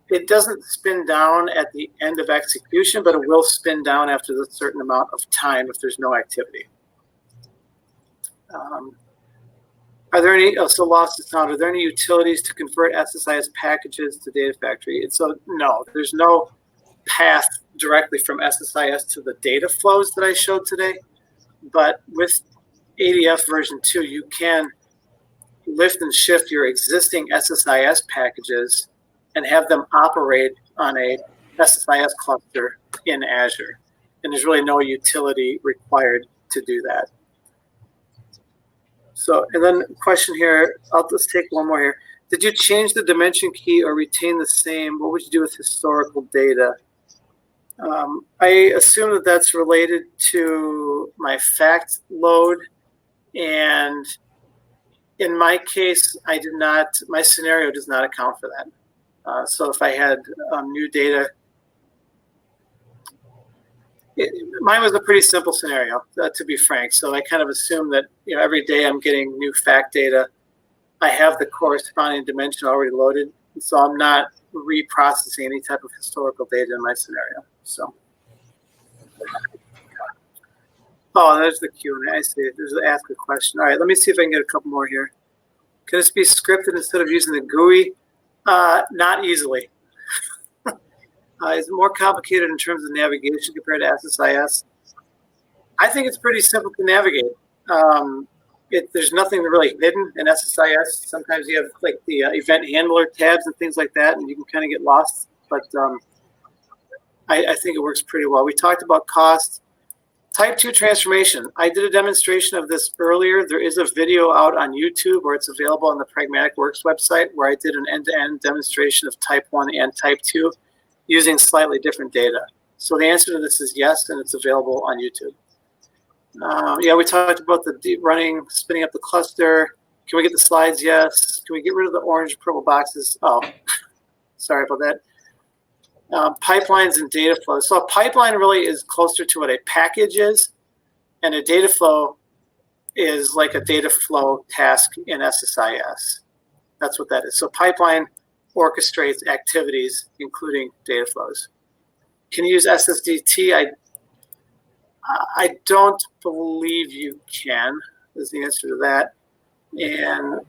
It doesn't spin down at the end of execution, but it will spin down after a certain amount of time if there's no activity. Are there any, so lost to sound, are there any utilities to convert SSIS packages to Data Factory? And so no, there's no path directly from SSIS to the data flows that I showed today. But with ADF version 2, you can lift and shift your existing SSIS packages and have them operate on a SSIS cluster in Azure. And there's really no utility required to do that. So, and then question here, I'll just take one more here. Did you change the dimension key or retain the same? What would you do with historical data? I assume that that's related to my fact load. And in my case, I did not, my scenario does not account for that. So if I had new data, mine was a pretty simple scenario, to be frank. So I kind of assume that every day I'm getting new fact data. I have the corresponding dimension already loaded, so I'm not reprocessing any type of historical data in my scenario. So, oh, there's the Q&A. I see. There's an ask a question. All right, let me see if I can get a couple more here. Can this be scripted instead of using the GUI? Not easily. Is it more complicated in terms of navigation compared to SSIS? I think it's pretty simple to navigate. There's nothing really hidden in SSIS. Sometimes you have like the event handler tabs and things like that, and you can kind of get lost. But I think it works pretty well. We talked about cost. Type 2 transformation. I did a demonstration of this earlier. There is a video out on YouTube, or it's available on the Pragmatic Works website, where I did an end-to-end demonstration of type 1 and type 2 using slightly different data. So the answer to this is yes, and it's available on YouTube. Yeah, we talked about the deep running, spinning up the cluster. Can we get the slides? Yes. Can we get rid of the orange and purple boxes? Oh, sorry about that. Pipelines and data flows. So a pipeline really is closer to what a package is, and a data flow is like a data flow task in SSIS. That's what that is. So pipeline orchestrates activities, including data flows. Can you use SSDT? I don't believe you can, is the answer to that. And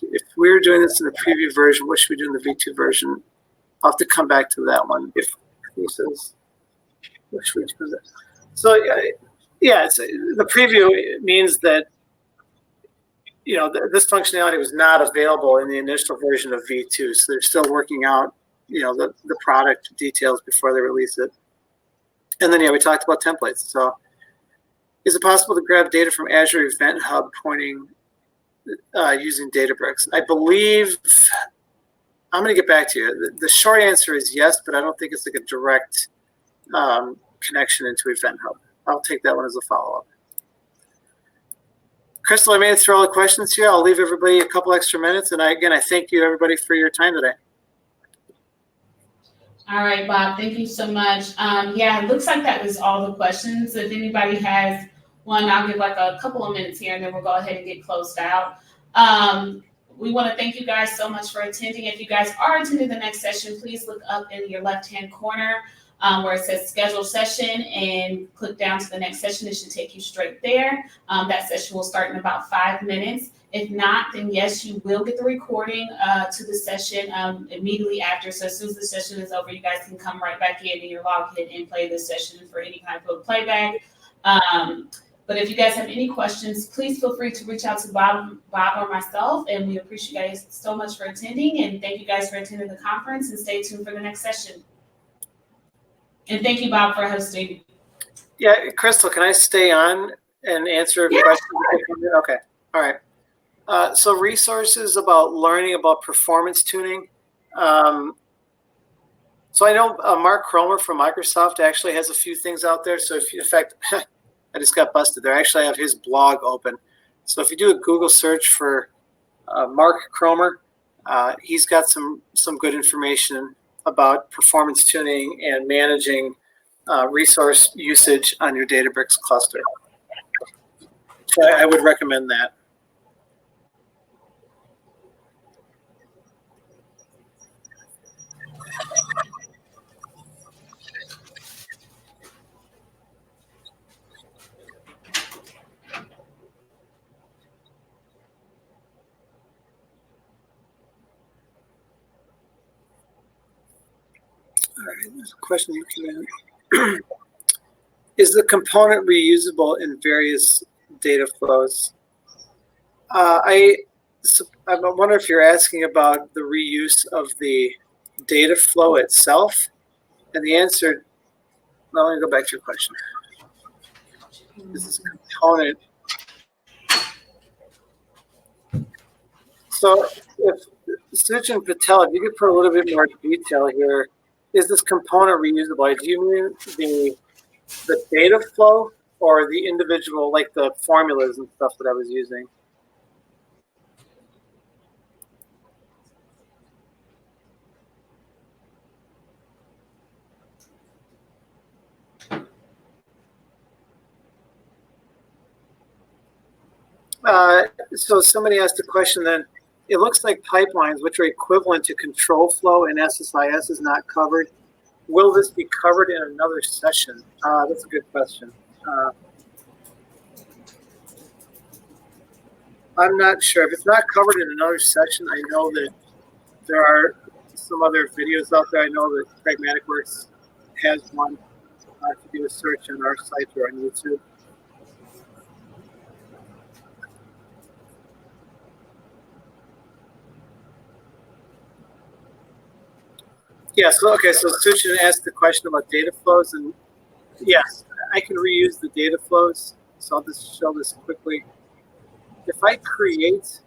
if we were doing this in the preview version, what should we do in the V2 version? I'll have to come back to that one. If he says, what should we do? So Yeah, the preview means that, this functionality was not available in the initial version of V2, so they're still working out, the product details before they release it. And then, we talked about templates. So is it possible to grab data from Azure Event Hub pointing using Databricks? I believe, I'm going to get back to you. The short answer is yes, but I don't think it's like a direct connection into Event Hub. I'll take that one as a follow-up. Crystal, I made it through all the questions here. I'll leave everybody a couple extra minutes. And I thank you, everybody, for your time today. All right, Bob, thank you so much. Yeah, it looks like that was all the questions. If anybody has one, I'll give like a couple of minutes here and then we'll go ahead and get closed out. We want to thank you guys so much for attending. If you guys are attending the next session, please look up in your left-hand corner where it says schedule session and click down to the next session. It should take you straight there. That session will start in about 5 minutes. If not, then yes, you will get the recording to the session immediately after. So as soon as the session is over, you guys can come right back in and you're logged in and play this session for any kind of playback. But if you guys have any questions, please feel free to reach out to Bob or myself. And we appreciate you guys so much for attending. And thank you guys for attending the conference and stay tuned for the next session. And thank you, Bob, for hosting. Yeah, Crystal, can I stay on and answer questions? Okay, all right. So resources about learning about performance tuning. So I know Mark Cromer from Microsoft actually has a few things out there. So if you, in fact, I just got busted there. I actually have his blog open. So if you do a Google search for Mark Cromer, he's got some good information about performance tuning and managing resource usage on your Databricks cluster. So I would recommend that. All right, there's a question you can. Is the component reusable in various data flows? I wonder if you're asking about the reuse of the data flow itself. And the answer, well, let me go back to your question. Is this component? So if Sujan Patel, if you could put a little bit more detail here, is this component reusable? Do you mean the data flow or the individual, like the formulas and stuff that I was using? So somebody asked a question then, it looks like pipelines, which are equivalent to control flow in SSIS, is not covered. Will this be covered in another session? That's a good question. I'm not sure. If it's not covered in another session, I know that there are some other videos out there. I know that Pragmatic Works has one. If you do a search on our site or on YouTube. Yeah, so okay, so Suchin asked the question about data flows, and yes, I can reuse the data flows. So I'll just show this quickly. If I create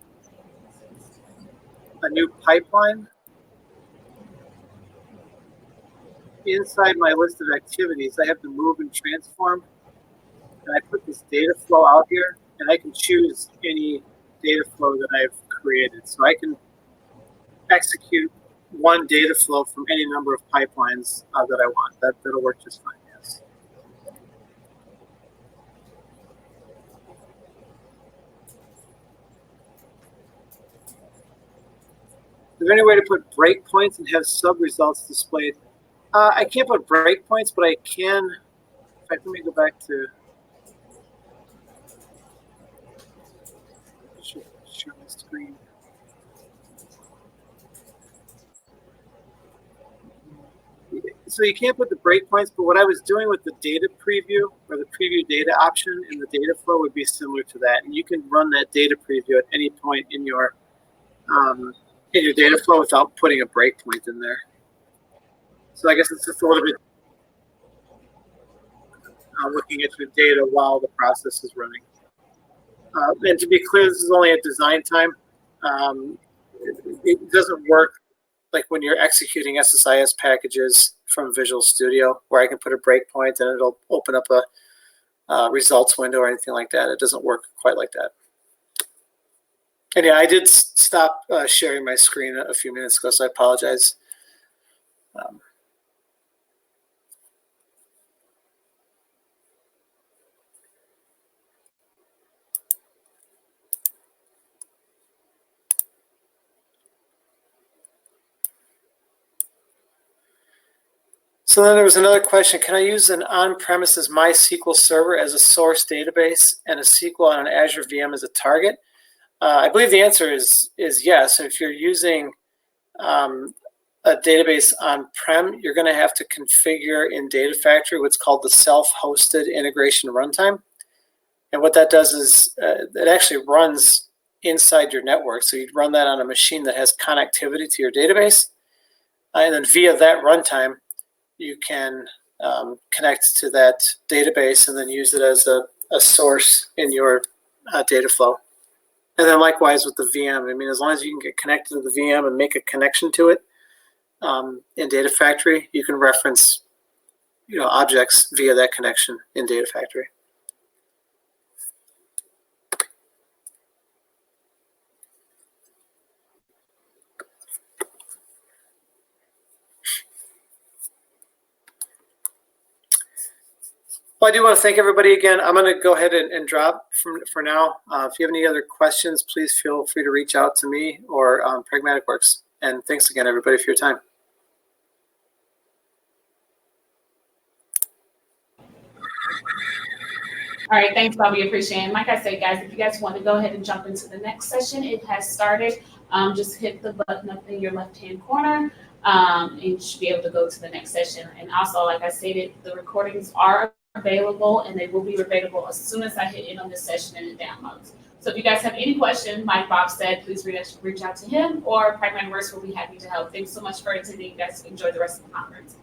a new pipeline inside my list of activities, I have to move and transform, and I put this data flow out here, and I can choose any data flow that I've created. So I can execute one data flow from any number of pipelines that I want. That'll work just fine, yes. Is there any way to put breakpoints and have sub-results displayed? I can't put breakpoints, but I can. In fact, let me go back to share my screen. so you can't put the breakpoints, but what I was doing with the data preview or the preview data option in the data flow would be similar to that. And you can run that data preview at any point in your data flow without putting a breakpoint in there. So I guess it's just a little bit looking at your data while the process is running. And to be clear, this is only at design time. It doesn't work like when you're executing SSIS packages from Visual Studio, where I can put a breakpoint and it'll open up a results window or anything like that. It doesn't work quite like that. And yeah, I did stop sharing my screen a few minutes ago, so I apologize. So then there was another question. Can I use an on-premises MySQL server as a source database and a SQL on an Azure VM as a target? I believe the answer is yes. If you're using a database on-prem, you're going to have to configure in Data Factory what's called the self-hosted integration runtime. And what that does is it actually runs inside your network. So you'd run that on a machine that has connectivity to your database. And then via that runtime, you can connect to that database and then use it as a source in your data flow. And then likewise with the VM. I mean, as long as you can get connected to the VM and make a connection to it in Data Factory, you can reference objects via that connection in Data Factory. Well, I do want to thank everybody again. I'm going to go ahead and drop for now. If you have any other questions, please feel free to reach out to me or Pragmatic Works. And thanks again, everybody, for your time. All right, thanks, Bobby. Appreciate it. And like I said, guys, if you guys want to go ahead and jump into the next session, it has started. Just hit the button up in your left-hand corner, and you should be able to go to the next session. And also, like I stated, the recordings are available, and they will be available as soon as I hit in on this session and it downloads. So if you guys have any questions, like Bob said, please reach out to him, or Pragmatic Works will be happy to help. Thanks so much for attending. You guys enjoy the rest of the conference.